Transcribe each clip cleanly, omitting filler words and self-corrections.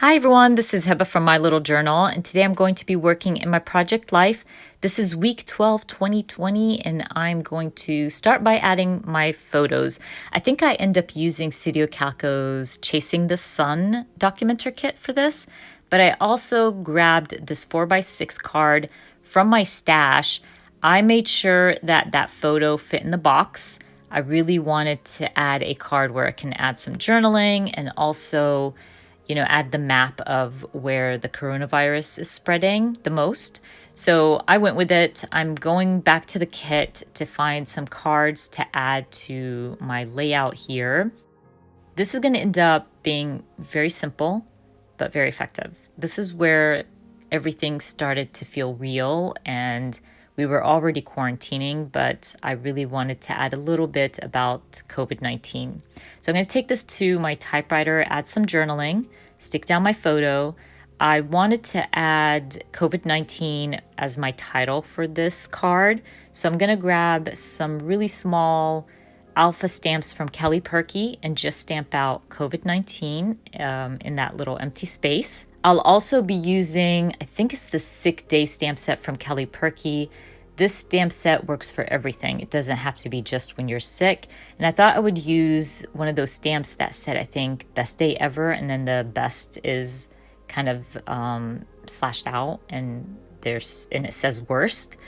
Hi everyone, this is Heba from My Little Journal, and today I'm going to be working in my project life. This is week 12, 2020, and I'm going to start by adding my photos. I think I end up using Studio Calco's Chasing the Sun documenter kit for this, but I also grabbed this 4x6 card from my stash. I made sure that that photo fit in the box. I really wanted to add a card where I can add some journaling and also add the map of where the coronavirus is spreading the most. So I went with it. I'm going back to the kit to find some cards to add to my layout here. This is going to end up being very simple, but very effective. This is where everything started to feel real, and we were already quarantining, but I really wanted to add a little bit about COVID-19. So I'm going to take this to my typewriter, add some journaling, stick down my photo. I wanted to add COVID-19 as my title for this card. So I'm going to grab some really small alpha stamps from Kelly Perky and just stamp out COVID-19 in that little empty space. I'll also be using, I think it's the Sick Day stamp set from Kelly Perky. This stamp set works for everything. It doesn't have to be just when you're sick. And I thought I would use one of those stamps that said, I think, best day ever. And then the best is kind of slashed out and it says worst.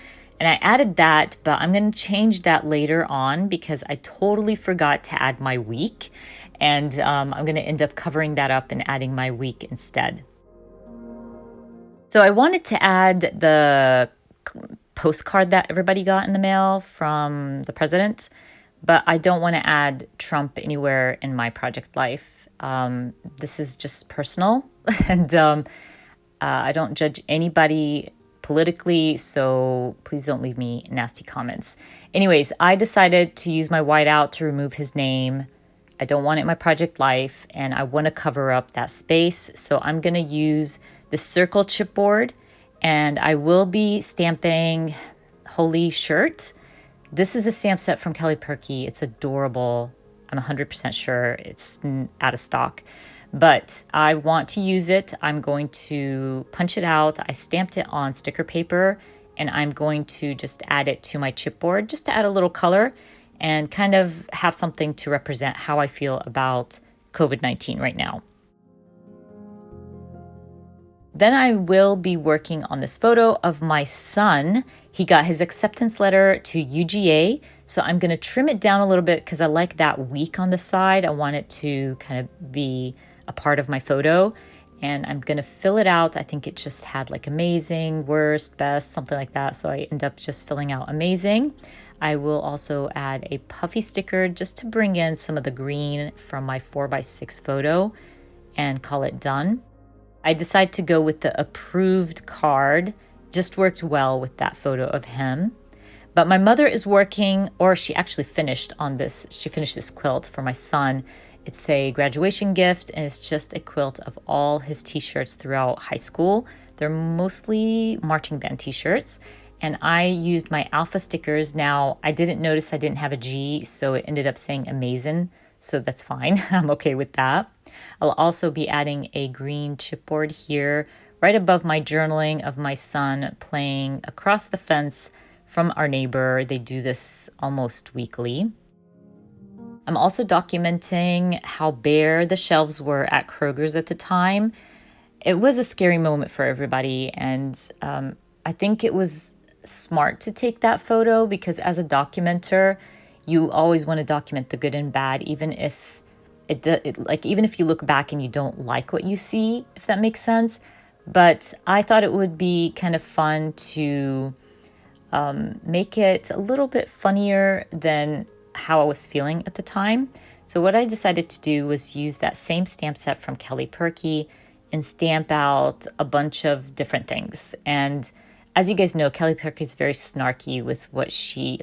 And I added that, but I'm going to change that later on because I totally forgot to add my week. And I'm going to end up covering that up and adding my week instead. So I wanted to add the postcard that everybody got in the mail from the president, but I don't want to add Trump anywhere in my project life. This is just personal, and I don't judge anybody politically, so please don't leave me nasty comments. Anyways, I decided to use my whiteout to remove his name. I don't want it in my project life, and I want to cover up that space, so I'm going to use the circle chipboard, and I will be stamping Holy Shirt. This is a stamp set from Kelly Perky. It's adorable. I'm 100% sure it's out of stock, but I want to use it. I'm going to punch it out. I stamped it on sticker paper, and I'm going to just add it to my chipboard just to add a little color and kind of have something to represent how I feel about COVID-19 right now. Then I will be working on this photo of my son. He got his acceptance letter to UGA, so I'm going to trim it down a little bit because I like that week on the side. I want it to kind of be a part of my photo, and I'm going to fill it out. I think it just had like amazing, worst, best, something like that, so I end up just filling out amazing. I will also add a puffy sticker just to bring in some of the green from my 4x6 photo and call it done. I decided to go with the approved card. Just worked well with that photo of him. But my mother is working, or she actually finished on this. She finished this quilt for my son. It's a graduation gift, and it's just a quilt of all his t-shirts throughout high school. They're mostly marching band t-shirts. And I used my alpha stickers. Now, I didn't notice I didn't have a G, so it ended up saying amazing. So that's fine. I'm okay with that. I'll also be adding a green chipboard here, right above my journaling of my son playing across the fence from our neighbor. They do this almost weekly. I'm also documenting how bare the shelves were at Kroger's at the time. It was a scary moment for everybody, and I think it was smart to take that photo because as a documenter, you always want to document the good and bad, even if even if you look back and you don't like what you see, if that makes sense. But I thought it would be kind of fun to make it a little bit funnier than how I was feeling at the time. So what I decided to do was use that same stamp set from Kelly Perky and stamp out a bunch of different things. And as you guys know, Kelly Perky is very snarky with what she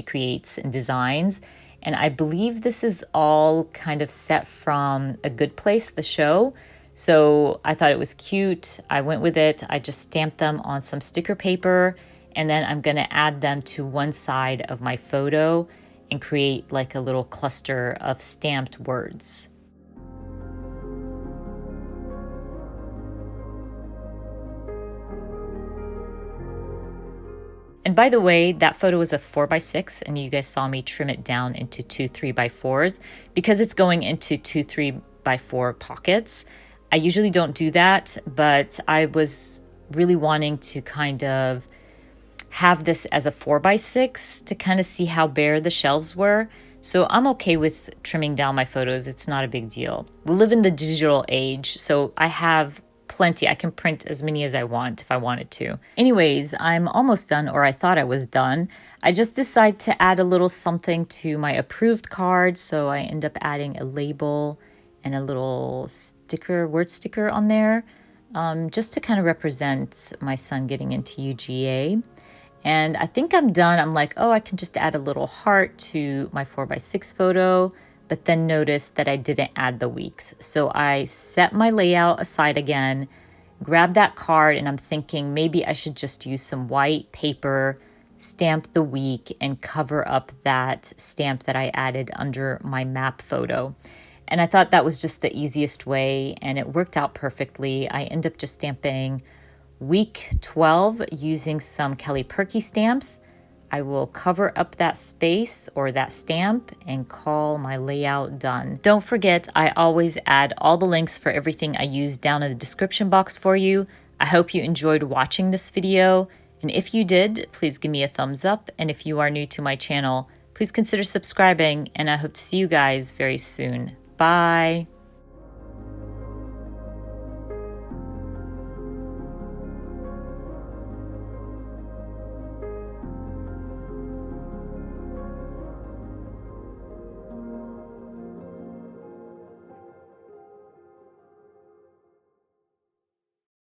creates and designs. And I believe this is all kind of set from A Good Place, the show. So I thought it was cute. I went with it. I just stamped them on some sticker paper, and then I'm going to add them to one side of my photo and create like a little cluster of stamped words. And by the way, that photo was a 4x6, and you guys saw me trim it down into two 3x4s because it's going into two 3x4 pockets. I usually don't do that, but I was really wanting to kind of have this as a 4x6 to kind of see how bare the shelves were. So I'm okay with trimming down my photos. It's not a big deal. We live in the digital age, so I have plenty. I can print as many as I want if I wanted to. Anyways, I'm almost done, or I thought I was done. I just decided to add a little something to my approved card, so I end up adding a label and a little sticker, word sticker on there, just to kind of represent my son getting into UGA. And I think I'm done. I'm like, oh, I can just add a little heart to my 4x6 photo, but then notice that I didn't add the weeks. So I set my layout aside again, grab that card, and I'm thinking maybe I should just use some white paper, stamp the week, and cover up that stamp that I added under my map photo. And I thought that was just the easiest way, and it worked out perfectly. I end up just stamping week 12 using some Kelly Perky stamps. I will cover up that space or that stamp and call my layout done. Don't forget, I always add all the links for everything I use down in the description box for you. I hope you enjoyed watching this video, and if you did, please give me a thumbs up, and if you are new to my channel, please consider subscribing, and I hope to see you guys very soon. Bye!